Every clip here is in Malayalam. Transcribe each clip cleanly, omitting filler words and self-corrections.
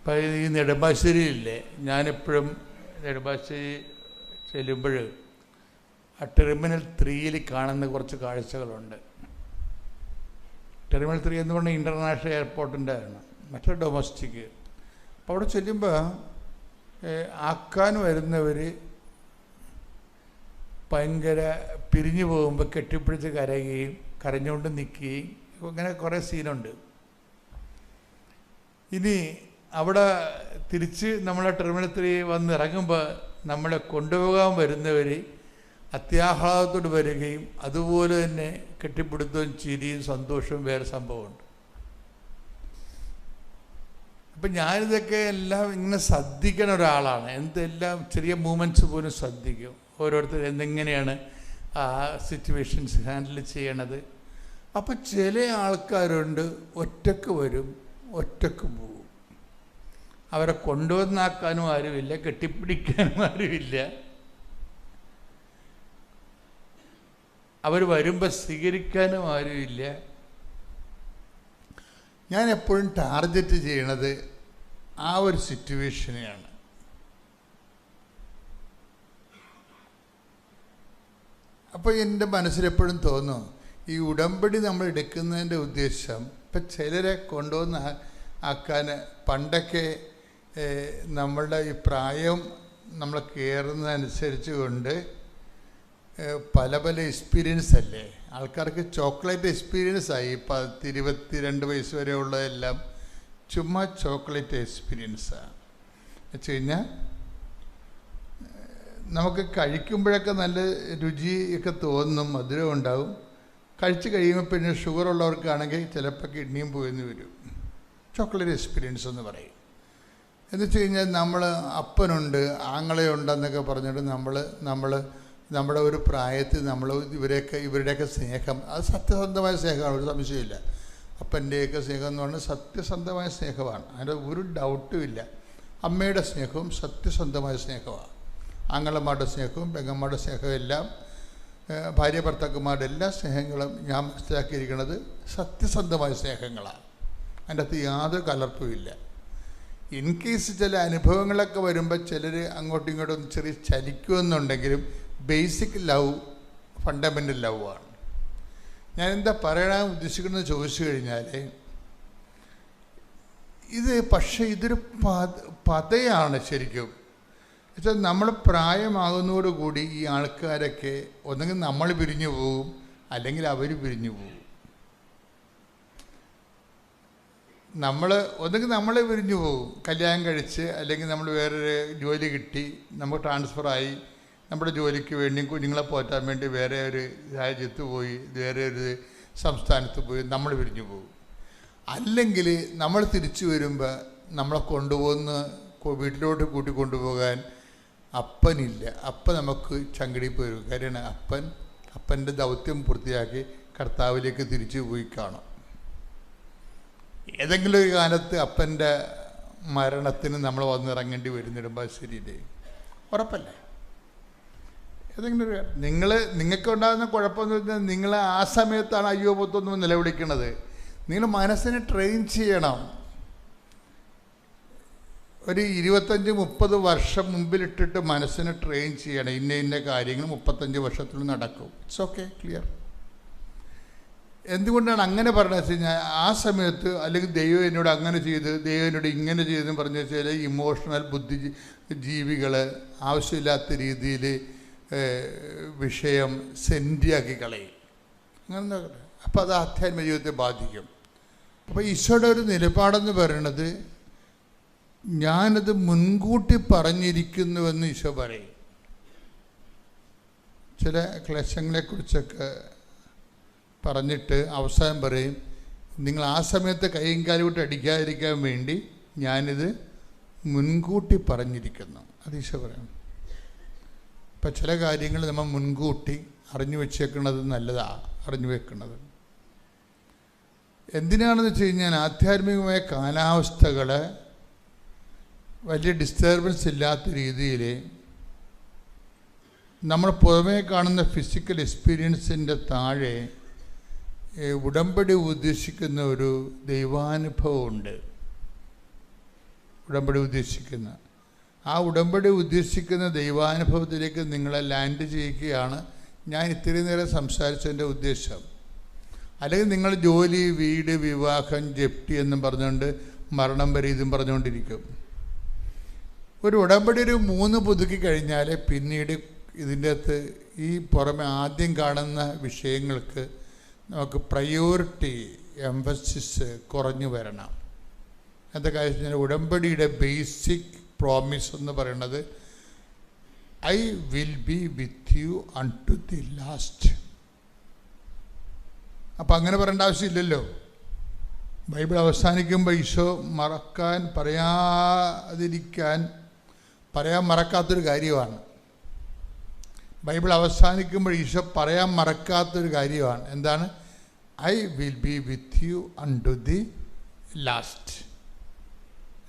ഇപ്പം ഈ നെടുമ്പാശ്ശേരിയില്ലേ, ഞാനെപ്പോഴും നെടുമ്പാശ്ശേരി ചെല്ലുമ്പോൾ ആ ടെർമിനൽ 3 കാണുന്ന കുറച്ച് കാഴ്ചകളുണ്ട്. ടെർമിനൽ 3 എന്ന് പറഞ്ഞാൽ ഇൻ്റർനാഷണൽ എയർപോർട്ടിൻ്റെ ആണ്, മറ്റേ ഡൊമസ്റ്റിക്. അപ്പോൾ അവിടെ ചെല്ലുമ്പോൾ ആക്കാൻ വരുന്നവർ ഭയങ്കര പിരിഞ്ഞു പോകുമ്പോൾ കെട്ടിപ്പിടിച്ച് കരയുകയും കരഞ്ഞുകൊണ്ട് നിൽക്കുകയും അങ്ങനെ കുറേ സീനുണ്ട്. ഇനി അവിടെ തിരിച്ച് നമ്മളെ ടെർമിനൽ 3 വന്നിറങ്ങുമ്പോൾ നമ്മളെ കൊണ്ടുപോകാൻ വരുന്നവർ അത്യാഹ്ലാദത്തോട് വരികയും അതുപോലെ തന്നെ കെട്ടിപ്പിടുത്തവും ചിരിയും സന്തോഷവും വേറെ സംഭവമുണ്ട്. അപ്പം ഞാനിതൊക്കെ എല്ലാം ഇങ്ങനെ ശ്രദ്ധിക്കുന്ന ഒരാളാണ്. എന്തെല്ലാം ചെറിയ മൂമെൻറ്റ്സ് പോലും ശ്രദ്ധിക്കും. ഓരോരുത്തർ എന്തെങ്ങനെയാണ് ആ സിറ്റുവേഷൻസ് ഹാൻഡിൽ ചെയ്യണത്. അപ്പം ചില ആൾക്കാരുണ്ട് ഒറ്റക്ക് വരും, ഒറ്റക്ക് പോകും. അവരെ കൊണ്ടുവന്നാക്കാനും ആരുമില്ല, കെട്ടിപ്പിടിക്കാനും ആരുമില്ല. അവർ വരുമ്പോൾ സ്വീകരിക്കാനും ആരുമില്ല. ഞാൻ എപ്പോഴും ടാർഗറ്റ് ചെയ്യണത് ആ ഒരു സിറ്റുവേഷനെയാണ്. അപ്പോൾ എൻ്റെ മനസ്സിലെപ്പോഴും തോന്നും, ഈ ഉടമ്പടി നമ്മൾ എടുക്കുന്നതിൻ്റെ ഉദ്ദേശം ഇപ്പം ചിലരെ കൊണ്ടുവന്ന് ആക്കാൻ, പണ്ടൊക്കെ നമ്മളുടെ ഈ പ്രായം നമ്മൾ കയറുന്നതനുസരിച്ച് കൊണ്ട് പല പല എക്സ്പീരിയൻസ് അല്ലേ ആൾക്കാർക്ക്. ചോക്ലേറ്റ് എക്സ്പീരിയൻസായി. 22 വയസ്സ് വരെ ഉള്ളതെല്ലാം ചുമ്മാ ചോക്ലേറ്റ് എക്സ്പീരിയൻസാണ്. വെച്ച് കഴിഞ്ഞാൽ നമുക്ക് കഴിക്കുമ്പോഴൊക്കെ നല്ല രുചിയൊക്കെ തോന്നും, മധുരം ഉണ്ടാവും. കഴിച്ച് കഴിയുമ്പോൾ പിന്നെ ഷുഗർ ഉള്ളവർക്കാണെങ്കിൽ ചിലപ്പോൾ കിഡ്നിയും പോയെന്ന് വരും. ചോക്ലേറ്റ് എക്സ്പീരിയൻസ് എന്ന് പറയും. എന്ന് വെച്ച് കഴിഞ്ഞാൽ നമ്മൾ അപ്പനുണ്ട്, ആങ്ങളയുണ്ടെന്നൊക്കെ പറഞ്ഞിട്ട് നമ്മൾ നമ്മുടെ ഒരു പ്രായത്തിൽ നമ്മൾ ഇവരുടെയൊക്കെ സ്നേഹം, അത് സത്യസന്ധമായ സ്നേഹമാണ്, ഒരു സംശയമില്ല. അപ്പൻ്റെയൊക്കെ സ്നേഹം എന്ന് പറഞ്ഞാൽ സത്യസന്ധമായ സ്നേഹമാണ്, അതിൻ്റെ ഒരു ഡൗട്ടും ഇല്ല. അമ്മയുടെ സ്നേഹവും സത്യസന്ധമായ സ്നേഹമാണ്. ആങ്ങളമാരുടെ സ്നേഹവും പെങ്ങന്മാരുടെ സ്നേഹവും എല്ലാം, ഭാര്യ ഭർത്താക്കന്മാരുടെ എല്ലാ സ്നേഹങ്ങളും ഞാൻ മനസ്സിലാക്കിയിരിക്കുന്നത് സത്യസന്ധമായ സ്നേഹങ്ങളാണ്. അതിൻ്റെ അകത്ത് യാതൊരു കലർപ്പുമില്ല. ഇൻ കേസ് ചില അനുഭവങ്ങളൊക്കെ വരുമ്പോൾ ചിലർ അങ്ങോട്ടും ഇങ്ങോട്ടും ചെറിയ ചലിക്കുമെന്നുണ്ടെങ്കിലും ബേസിക് ലവ് ഫണ്ടമെൻ്റൽ ലവ് ആണ്. ഞാൻ എന്താ പറയാൻ ഉദ്ദേശിക്കുന്നത് ചോദിച്ചു കഴിഞ്ഞാൽ, പക്ഷേ ഇതൊരു പതയാണ് ശരിക്കും. എന്നുവെച്ചാൽ നമ്മൾ പ്രായമാകുന്നതോടുകൂടി ഈ ആൾക്കാരൊക്കെ ഒന്നെങ്കിൽ നമ്മൾ പിരിഞ്ഞു പോകും, അല്ലെങ്കിൽ അവർ പിരിഞ്ഞു പോകും. ഒന്നെങ്കിൽ നമ്മളെ പിരിഞ്ഞു പോകും, കല്യാണം കഴിച്ച്, അല്ലെങ്കിൽ നമ്മൾ വേറൊരു ജോലി കിട്ടി, നമുക്ക് ട്രാൻസ്ഫറായി, നമ്മുടെ ജോലിക്ക് വേണ്ടി കുഞ്ഞുങ്ങളെ പോറ്റാൻ വേണ്ടി വേറെ ഒരു രാജ്യത്ത് പോയി, വേറെ ഒരു സംസ്ഥാനത്ത് പോയി നമ്മൾ പിരിഞ്ഞു പോകും. അല്ലെങ്കിൽ നമ്മൾ തിരിച്ചു വരുമ്പോൾ നമ്മളെ കൊണ്ടുപോകുന്ന വീട്ടിലോട്ട് കൂട്ടിക്കൊണ്ടുപോകാൻ അപ്പനില്ല. അപ്പൻ നമുക്ക് ചങ്കടി പോരും. കാര്യമാണ്, അപ്പൻ്റെ ദൗത്യം പൂർത്തിയാക്കി കർത്താവിലേക്ക് തിരിച്ചു പോയി കാണും. ഏതെങ്കിലും ഒരു കാലത്ത് അപ്പൻ്റെ മരണത്തിന് നമ്മൾ വന്നിറങ്ങേണ്ടി വരുന്നിടുമ്പോൾ ശരിയില്ലേ, ഉറപ്പല്ലേ? ഏതെങ്കിലും ഒരു നിങ്ങൾക്കുണ്ടാകുന്ന കുഴപ്പമെന്ന് പറഞ്ഞാൽ നിങ്ങൾ ആ സമയത്താണ് അയ്യോ പൊത്തൊന്നും നിലവിളിക്കുന്നത്. നിങ്ങൾ മനസ്സിനെ ട്രെയിൻ ചെയ്യണം. ഒരു 25-30 വർഷം മുമ്പിലിട്ടിട്ട് മനസ്സിനെ ട്രെയിൻ ചെയ്യണം. ഇന്ന കാര്യങ്ങൾ 35 വർഷത്തിൽ നടക്കും. It's okay, clear. എന്തുകൊണ്ടാണ് അങ്ങനെ പറഞ്ഞത് വെച്ച് കഴിഞ്ഞാൽ, ആ സമയത്ത് അല്ലെങ്കിൽ ദൈവം എന്നോട് അങ്ങനെ ചെയ്ത്, ദൈവം എന്നോട് ഇങ്ങനെ ചെയ്തെന്ന് പറഞ്ഞു വെച്ചാൽ ഇമോഷണൽ ബുദ്ധിജീവികൾ ആവശ്യമില്ലാത്ത രീതിയിൽ വിഷയം സെൻറ്റിയാക്കി കളയും. അങ്ങനെ അപ്പോൾ അത് ആധ്യാത്മിക ജീവിതത്തെ ബാധിക്കും. അപ്പോൾ ഈശോയുടെ ഒരു നിലപാടെന്ന് പറയുന്നത്, ഞാനത് മുൻകൂട്ടി പറഞ്ഞിരിക്കുന്നുവെന്ന് ഈശോ പറയും. ചില ക്ലേശങ്ങളെക്കുറിച്ചൊക്കെ പറഞ്ഞിട്ട് അവസാനം പറയും, നിങ്ങൾ ആ സമയത്ത് കൈയും കാലും വിട്ട് അടിക്കാതിരിക്കാൻ വേണ്ടി ഞാനിത് മുൻകൂട്ടി പറഞ്ഞിരിക്കുന്നു. അത് ഈശോ പറയണം. ഇപ്പം ചില കാര്യങ്ങൾ നമ്മൾ മുൻകൂട്ടി അറിഞ്ഞു വെച്ചേക്കുന്നത് നല്ലതാണ്. അറിഞ്ഞു വെക്കുന്നത് എന്തിനാണെന്ന് വെച്ച് കഴിഞ്ഞാൽ, ആധ്യാത്മികമായ കാലാവസ്ഥകൾ വലിയ ഡിസ്റ്റർബൻസ് ഇല്ലാത്ത രീതിയിൽ നമ്മൾ പുറമേ കാണുന്ന ഫിസിക്കൽ എക്സ്പീരിയൻസിൻ്റെ താഴെ ഉടമ്പടി ഉദ്ദേശിക്കുന്ന ഒരു ദൈവാനുഭവമുണ്ട്. ഉടമ്പടി ഉദ്ദേശിക്കുന്ന. ആ ഉടമ്പടി ഉദ്ദേശിക്കുന്ന ദൈവാനുഭവത്തിലേക്ക് നിങ്ങളെ ലാൻഡ് ചെയ്യിക്കുകയാണ് ഞാൻ ഇത്രയും നേരം സംസാരിച്ചതിൻ്റെ ഉദ്ദേശം. അല്ലെങ്കിൽ നിങ്ങൾ ജോലി, വീട്, വിവാഹം, ജപ്തി എന്നും പറഞ്ഞുകൊണ്ട് മരണം വരെ ഇതും പറഞ്ഞുകൊണ്ടിരിക്കും. ഒരു ഉടമ്പടി ഒരു 3 പുതുക്കി കഴിഞ്ഞാൽ പിന്നീട് ഇതിൻ്റെ അകത്ത് ഈ പുറമെ ആദ്യം കാണുന്ന വിഷയങ്ങൾക്ക് നമുക്ക് പ്രയോറിറ്റി, എംഫസിസ് കുറഞ്ഞു വരണം. എന്താ കാര്യം? ഉടമ്പടിയുടെ ബേസിക് പ്രോമിസ് എന്ന് പറയുന്നത് I will be with you until the last. അപ്പം അങ്ങനെ പറയേണ്ട ആവശ്യമില്ലല്ലോ. ബൈബിൾ അവസാനിക്കുമ്പോൾ ഈശോ പറയാൻ മറക്കാത്തൊരു കാര്യമാണ്. ബൈബിൾ അവസാനിക്കുമ്പോൾ ഈശോ പറയാൻ മറക്കാത്തൊരു കാര്യമാണ്. എന്താണ്? I will be with you until the last.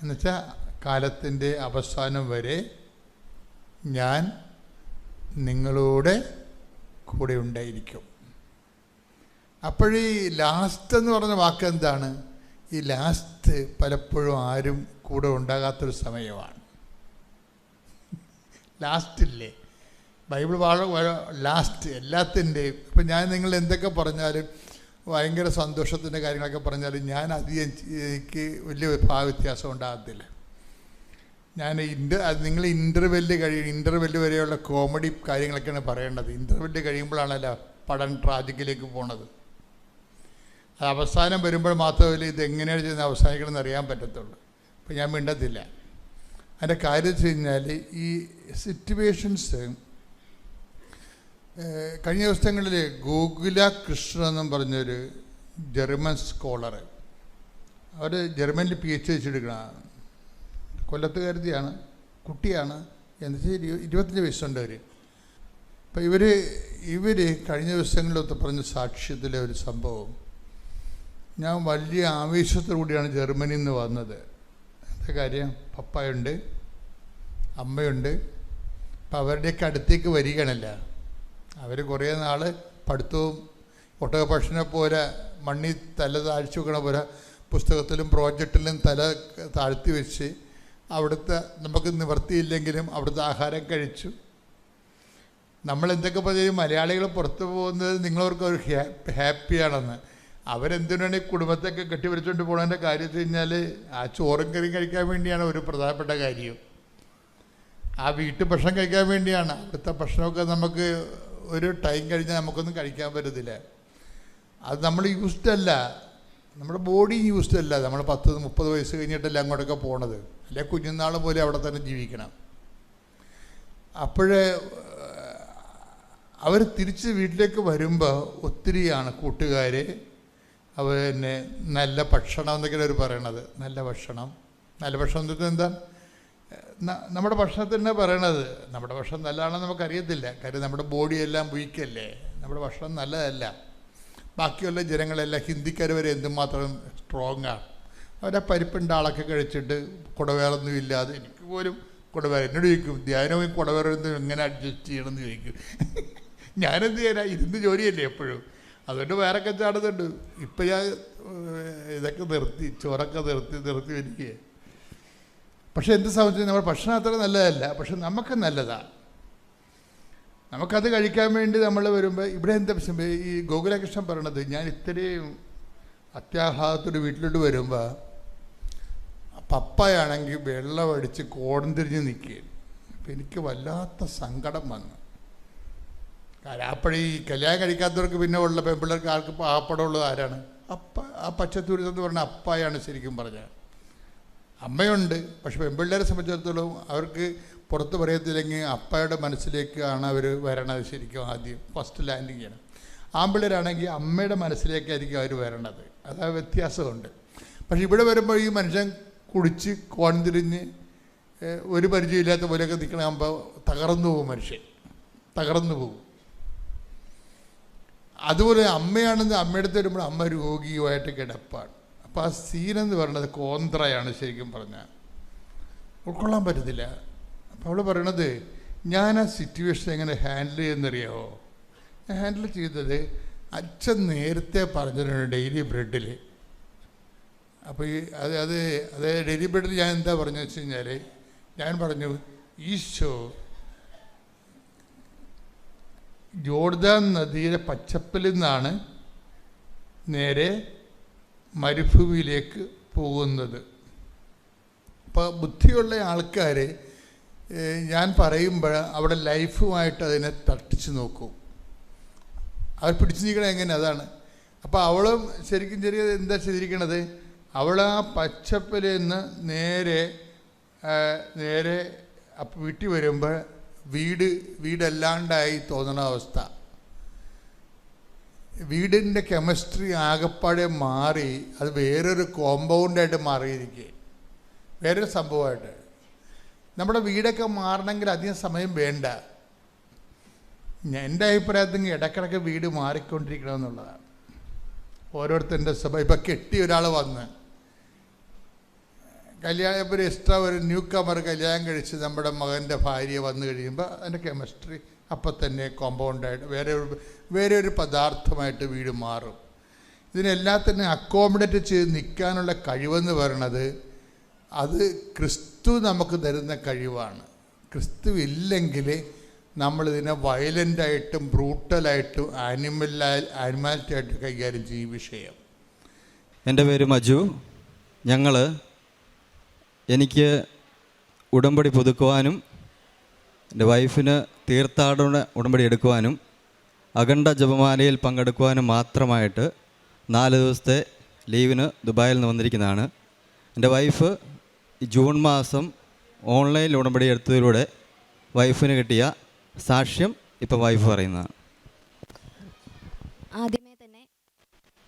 എന്നുവെച്ചാൽ കാലത്തിൻ്റെ അവസാനം വരെ ഞാൻ നിങ്ങളോട് കൂടെ ഉണ്ടായിരിക്കും. അപ്പോഴീ ലാസ്റ്റ് എന്ന് പറഞ്ഞ വാക്ക് എന്താണ്? ഈ ലാസ്റ്റ് പലപ്പോഴും ആരും കൂടെ ഉണ്ടാകാത്തൊരു സമയമാണ്. ലാസ്റ്റില്ലേ? ബൈബിൾ ലാസ്റ്റ് എല്ലാത്തിൻ്റെയും. ഇപ്പം ഞാൻ നിങ്ങൾ എന്തൊക്കെ പറഞ്ഞാലും, ഭയങ്കര സന്തോഷത്തിൻ്റെ കാര്യങ്ങളൊക്കെ പറഞ്ഞാലും ഞാൻ അധികം എനിക്ക് വലിയ വ്യത്യാസം ഉണ്ടാകത്തില്ല. നിങ്ങൾ ഇൻ്റർവെല്ല് വരെയുള്ള കോമഡി കാര്യങ്ങളൊക്കെയാണ് പറയേണ്ടത്. ഇൻ്റർവെല്ല് കഴിയുമ്പോഴാണല്ലോ പടം ട്രാജിക്കിലേക്ക് പോണത്. അത് അവസാനം വരുമ്പോൾ മാത്രമല്ല ഇതെങ്ങനെയാണ് ചെയ്യുന്നത് അവസാനിക്കണമെന്ന് അറിയാൻ പറ്റത്തുള്ളൂ. അപ്പം ഞാൻ മിണ്ടത്തില്ല. അതിൻ്റെ കാര്യം വെച്ച് കഴിഞ്ഞാൽ ഈ സിറ്റുവേഷൻസ് കഴിഞ്ഞ ദിവസങ്ങളിൽ ഗോകുല കൃഷ്ണൻ എന്നും പറഞ്ഞൊരു ജർമ്മൻ സ്കോളർ, അവർ ജർമ്മനിൽ PhD വെച്ചെടുക്കണം, കൊല്ലത്തുകാരത്തിയാണ്, കുട്ടിയാണ്, എന്നുവെച്ചാൽ 25 വയസ്സുണ്ട് അവർ. അപ്പം ഇവർ കഴിഞ്ഞ ദിവസങ്ങളിലൊക്കെ പറഞ്ഞ സാക്ഷ്യത്തിലെ ഒരു സംഭവം, ഞാൻ വലിയ ആവേശത്തോടു കൂടിയാണ് ജർമ്മനിയിൽ നിന്ന് വന്നത്. എന്താ കാര്യം? പപ്പായുണ്ട്, അമ്മയുണ്ട്. അപ്പം അവരുടെയൊക്കെ അടുത്തേക്ക് വരികയാണല്ല. അവർ കുറേ നാൾ പഠിത്തവും ഒട്ടകപക്ഷനെ പോലെ മണ്ണി തല താഴ്ച വെക്കണ പോലെ പുസ്തകത്തിലും പ്രോജക്റ്റിലും തല താഴ്ത്തി വെച്ച് അവിടുത്തെ നമുക്ക് നിവർത്തിയില്ലെങ്കിലും അവിടുത്തെ ആഹാരം കഴിച്ചു. നമ്മളെന്തൊക്കെ പറയും, മലയാളികൾ പുറത്തു പോകുന്നത് നിങ്ങളവർക്ക് ഒരു ഹാപ്പിയാണെന്ന്. അവരെന്തിനാണ് ഈ കുടുംബത്തൊക്കെ കെട്ടിവരിച്ചുകൊണ്ട് പോകണതിൻ്റെ കാര്യം വെച്ച് കഴിഞ്ഞാൽ ആ ചോറും കറിയും കഴിക്കാൻ വേണ്ടിയാണ് ഒരു പ്രധാനപ്പെട്ട കാര്യം. ആ വീട്ടു ഭക്ഷണം കഴിക്കാൻ വേണ്ടിയാണ്. അവിടുത്തെ ഭക്ഷണമൊക്കെ നമുക്ക് ഒരു ടൈം കഴിഞ്ഞാൽ നമുക്കൊന്നും കഴിക്കാൻ പറ്റത്തില്ല. അത് നമ്മൾ യൂസ്ഡ് അല്ല, നമ്മുടെ ബോഡി യൂസ്ഡ് അല്ല. നമ്മൾ 10-30 വയസ്സ് കഴിഞ്ഞിട്ടല്ല അങ്ങോട്ടൊക്കെ പോണത്. അല്ലെ കുഞ്ഞുനാൾ പോലെ അവിടെ തന്നെ ജീവിക്കണം. അപ്പോഴേ അവർ തിരിച്ച് വീട്ടിലേക്ക് വരുമ്പോൾ ഒത്തിരിയാണ് കൂട്ടുകാർ അവർ തന്നെ നല്ല ഭക്ഷണം എന്നൊക്കെയാണ് അവർ പറയണത്. നല്ല ഭക്ഷണം എന്നിട്ട് എന്താ നമ്മുടെ ഭക്ഷണത്തിനെ പറയണത്. നമ്മുടെ ഭക്ഷണം നല്ലതാണെന്ന് നമുക്കറിയത്തില്ല. കാര്യം നമ്മുടെ ബോഡിയെല്ലാം വീക്കല്ലേ, നമ്മുടെ ഭക്ഷണം നല്ലതല്ല. ബാക്കിയുള്ള ജനങ്ങളെല്ലാം ഹിന്ദിക്കാർ വരെ എന്തുമാത്രം സ്ട്രോങ്ങാണ്. അവരെ പരിപ്പിൻ്റെ ആളൊക്കെ കഴിച്ചിട്ട് കുടവേറൊന്നും ഇല്ലാതെ, എനിക്ക് പോലും കുടവേറ എന്നോട് ചോദിക്കും, ധ്യാനവും കുടവേറൊന്നും എങ്ങനെ അഡ്ജസ്റ്റ് ചെയ്യണമെന്ന് ചോദിക്കും. ഞാനെന്ത് ചെയ്യാനാ, ഇരുന്ന് ജോലിയല്ലേ എപ്പോഴും. അതുകൊണ്ട് വേറൊക്കെ ചാടുന്നുണ്ട്. ഇപ്പം ഞാൻ ഇതൊക്കെ നിർത്തി, ചോറൊക്കെ നിർത്തി വരിക. പക്ഷെ എന്ത് സംബന്ധിച്ച് നമ്മുടെ ഭക്ഷണം അത്ര നല്ലതല്ല, പക്ഷെ നമുക്ക് നല്ലതാണ്. നമുക്കത് കഴിക്കാൻ വേണ്ടി നമ്മൾ വരുമ്പോൾ ഇവിടെ എന്താ ഈ ഗോകുലകൃഷ്ണൻ പറയണത്, ഞാൻ ഇത്രയും അത്യാഹ്ലാദത്തോട് വീട്ടിലോട്ട് വരുമ്പോൾ പപ്പയാണെങ്കിൽ വെള്ളമടിച്ച് കോടം തിരിഞ്ഞ് നിൽക്കുക. അപ്പം എനിക്ക് വല്ലാത്ത സങ്കടം വന്നു. കാരണം അപ്പോഴീ കല്യാണം കഴിക്കാത്തവർക്ക് പിന്നെ ഉള്ള പെൺപിള്ളേർക്ക് ആൾക്ക് പാപ്പടമുള്ളത് ആരാണ്? ആ പച്ചത്തൂരിതെന്ന് പറഞ്ഞാൽ അപ്പായാണ് ശരിക്കും പറഞ്ഞാൽ. അമ്മയുണ്ട്, പക്ഷെ പെൺപിള്ളേരെ സംബന്ധിച്ചിടത്തോളം അവർക്ക് പുറത്ത് പറയത്തില്ലെങ്കിൽ അപ്പയുടെ മനസ്സിലേക്കാണ് അവർ വരണത്. ശരിക്കും ആദ്യം ഫസ്റ്റ് ലാൻഡിങ് ചെയ്യണം. ആൺപിള്ളേരാണെങ്കിൽ അമ്മയുടെ മനസ്സിലേക്കായിരിക്കും അവർ വരണത്. അതാ വ്യത്യാസമുണ്ട്. പക്ഷെ ഇവിടെ വരുമ്പോൾ ഈ മനുഷ്യൻ കുടിച്ച് കോൺതിരിഞ്ഞ് ഒരു പരിചയമില്ലാത്ത പോലെയൊക്കെ നിൽക്കണാകുമ്പോൾ തകർന്നു പോകും, മനുഷ്യൻ തകർന്നു പോകും. അതുപോലെ അമ്മയാണെന്ന് അമ്മയുടെ അടുത്ത് വരുമ്പോൾ അമ്മ രോഗിയുമായിട്ട് കിടപ്പാണ്. അപ്പോൾ ആ സീനെന്ന് പറയുന്നത് കോന്ത്രയാണ് ശരിക്കും പറഞ്ഞാൽ, ഉൾക്കൊള്ളാൻ പറ്റത്തില്ല. അപ്പോൾ അവൾ പറയണത്, ഞാൻ ആ സിറ്റുവേഷൻ എങ്ങനെ ഹാൻഡിൽ ചെയ്യുന്നറിയാമോ? ഞാൻ ഹാൻഡിൽ ചെയ്തത്, അച്ഛൻ നേരത്തെ പറഞ്ഞിട്ടുണ്ട് ഡെയിലി ബ്രെഡിൽ അപ്പോൾ അത് ഡെലിബറേറ്റ്ലി ഞാൻ എന്താ പറഞ്ഞു വെച്ച് കഴിഞ്ഞാൽ, ഞാൻ പറഞ്ഞു ഈശോ ജോർദാൻ നദിയുടെ പച്ചപ്പിൽ നിന്നാണ് നേരെ മരുഭൂമിയിലേക്ക് പോകുന്നത്. അപ്പോൾ ബുദ്ധിയുള്ള ആൾക്കാർ ഞാൻ പറയുമ്പോൾ അവിടെ ലൈഫുമായിട്ട് അതിനെ തട്ടിച്ച് നോക്കും. അവർ പിടിച്ചു നീക്കണം എങ്ങനെ, അതാണ്. അപ്പോൾ അവളും ശരിക്കും എന്താ ചെയ്തിരിക്കണത്, അവൾ ആ പച്ചപ്പിൽ നിന്ന് നേരെ വീട്ടിൽ വരുമ്പോൾ വീടല്ലാണ്ടായി തോന്നുന്ന അവസ്ഥ. വീടിൻ്റെ കെമിസ്ട്രി ആകപ്പാടെ മാറി അത് വേറൊരു കോമ്പൗണ്ടായിട്ട് മാറിയിരിക്കുക, വേറൊരു സംഭവമായിട്ട്. നമ്മുടെ വീടൊക്കെ മാറണമെങ്കിൽ അധികം സമയം വേണ്ട. എൻ്റെ അഭിപ്രായത്തിൽ ഇടയ്ക്കിടയ്ക്ക് വീട് മാറിക്കൊണ്ടിരിക്കണമെന്നുള്ളതാണ്. ഓരോരുത്തരുടെ സ്വഭാവം. ഇപ്പം കെട്ടിയ ഒരാൾ വന്ന് കല്യാണം, ഇപ്പോൾ ഒരു എക്സ്ട്രാ ഒരു ന്യൂ കമർ കല്യാണം കഴിച്ച് നമ്മുടെ മകൻ്റെ ഭാര്യ വന്നു കഴിയുമ്പോൾ അതിൻ്റെ കെമിസ്ട്രി അപ്പം തന്നെ കോമ്പൗണ്ടായിട്ട് വേറെ ഒരു പദാർത്ഥമായിട്ട് വീട് മാറും. ഇതിനെല്ലാത്തിനും അക്കോമഡേറ്റ് ചെയ്ത് നിൽക്കാനുള്ള കഴിവെന്ന് പറയണത് അത് ക്രിസ്തു നമുക്ക് തരുന്ന കഴിവാണ്. ക്രിസ്തു ഇല്ലെങ്കിൽ നമ്മളിതിനെ വയലൻ്റായിട്ടും ബ്രൂട്ടലായിട്ടും ആനിമാലിറ്റി ആയിട്ട് കൈകാര്യം ചെയ്യും വിഷയം. എൻ്റെ പേര് മജു. എനിക്ക് ഉടമ്പടി പുതുക്കുവാനും എൻ്റെ വൈഫിന് തീർത്ഥാടന ഉടമ്പടി എടുക്കുവാനും അഖണ്ഡ ജപമാലയിൽ പങ്കെടുക്കുവാനും മാത്രമായിട്ട് 4 ദിവസത്തെ ലീവിന് ദുബായിൽ നിന്ന് വന്നിരിക്കുന്നതാണ്. എൻ്റെ വൈഫ് ജൂൺ മാസം ഓൺലൈനിൽ ഉടമ്പടി എടുത്തതിലൂടെ വൈഫിന് കിട്ടിയ സാക്ഷ്യം ഇപ്പം വൈഫ് പറയുന്നതാണ്.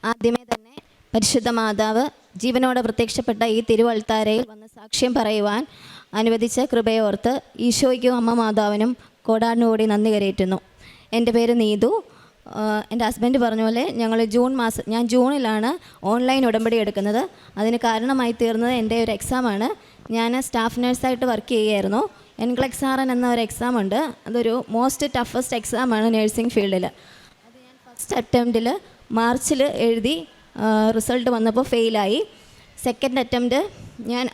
ആദ്യമേ തന്നെ പരിശുദ്ധ മാതാവ് ജീവനോടെ പ്രത്യക്ഷപ്പെട്ട ഈ തിരുവൾത്താരയിൽ വന്ന് സാക്ഷ്യം പറയുവാൻ അനുവദിച്ച കൃപയോർത്ത് ഈശോയ്ക്കും അമ്മ മാതാവിനും കോടാനുകൂടി നന്ദി കരയേറ്റുന്നു. എൻ്റെ പേര് നീതു. എൻ്റെ ഹസ്ബൻഡ് പറഞ്ഞ പോലെ ഞാൻ ജൂണിലാണ് ഓൺലൈൻ ഉടമ്പടി എടുക്കുന്നത്. അതിന് കാരണമായി തീർന്നത് എൻ്റെ ഒരു എക്സാമാണ്. ഞാൻ സ്റ്റാഫ് നഴ്സായിട്ട് വർക്ക് ചെയ്യുകയായിരുന്നു. NCLEX-RN എന്ന ഒരു എക്സാം ഉണ്ട്. അതൊരു മോസ്റ്റ് ടഫസ്റ്റ് എക്സാമാണ് നഴ്സിംഗ് ഫീൽഡിൽ. അത് ഞാൻ ഫസ്റ്റ് അറ്റംപ്റ്റിൽ മാർച്ചിൽ എഴുതി. റിസൾട്ട് വന്നപ്പോൾ ഫെയിലായി. സെക്കൻഡ് അറ്റംപ്റ്റ്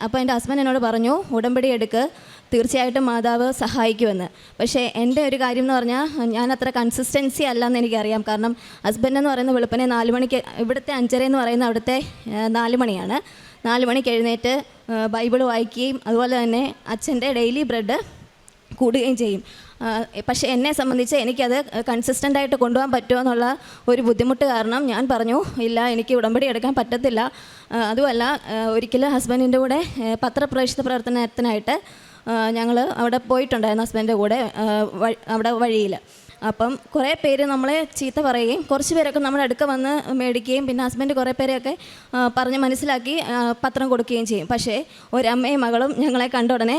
അപ്പോൾ എൻ്റെ ഹസ്ബൻഡ് എന്നോട് പറഞ്ഞു, ഉടമ്പടി എടുക്ക്, തീർച്ചയായിട്ടും മാതാവ് സഹായിക്കുമെന്ന്. പക്ഷേ എൻ്റെ ഒരു കാര്യം എന്ന് പറഞ്ഞാൽ ഞാൻ അത്ര കൺസിസ്റ്റൻസി അല്ലെന്ന് എനിക്കറിയാം. കാരണം ഹസ്ബൻഡ് എന്ന് പറയുന്ന വെളുപ്പിനെ 4 മണിക്ക്, ഇവിടുത്തെ 5:30 എന്ന് പറയുന്ന അവിടുത്തെ 4 മണിയാണ്. 4 മണിക്ക് എഴുന്നേറ്റ് ബൈബിൾ വായിക്കുകയും അതുപോലെ തന്നെ അച്ഛൻ്റെ ഡെയിലി ബ്രെഡ് കൂടുകയും ചെയ്യും. പക്ഷേ എന്നെ സംബന്ധിച്ച് എനിക്കത് കൺസിസ്റ്റൻ്റായിട്ട് കൊണ്ടുപോകാൻ പറ്റുമോ എന്നുള്ള ഒരു ബുദ്ധിമുട്ട് കാരണം ഞാൻ പറഞ്ഞു, ഇല്ല, എനിക്ക് ഉടമ്പടി എടുക്കാൻ പറ്റത്തില്ല. അതുമല്ല, ഒരിക്കലും ഹസ്ബൻഡിൻ്റെ കൂടെ പത്രപ്രേക്ഷിത പ്രവർത്തനത്തിനായിട്ട് ഞങ്ങൾ അവിടെ പോയിട്ടുണ്ടായിരുന്നു ഹസ്ബൻഡിൻ്റെ കൂടെ അവിടെ വഴിയിൽ. അപ്പം കുറേ പേര് നമ്മളെ ചീത്ത പറയുകയും കുറച്ച് പേരൊക്കെ നമ്മുടെ അടുക്ക വന്ന് മേടിക്കുകയും പിന്നെ ഹസ്ബൻഡ് കുറേ പേരെയൊക്കെ പറഞ്ഞ് മനസ്സിലാക്കി പത്രം കൊടുക്കുകയും ചെയ്യും. പക്ഷേ ഒരമ്മയും മകളും ഞങ്ങളെ കണ്ട ഉടനെ,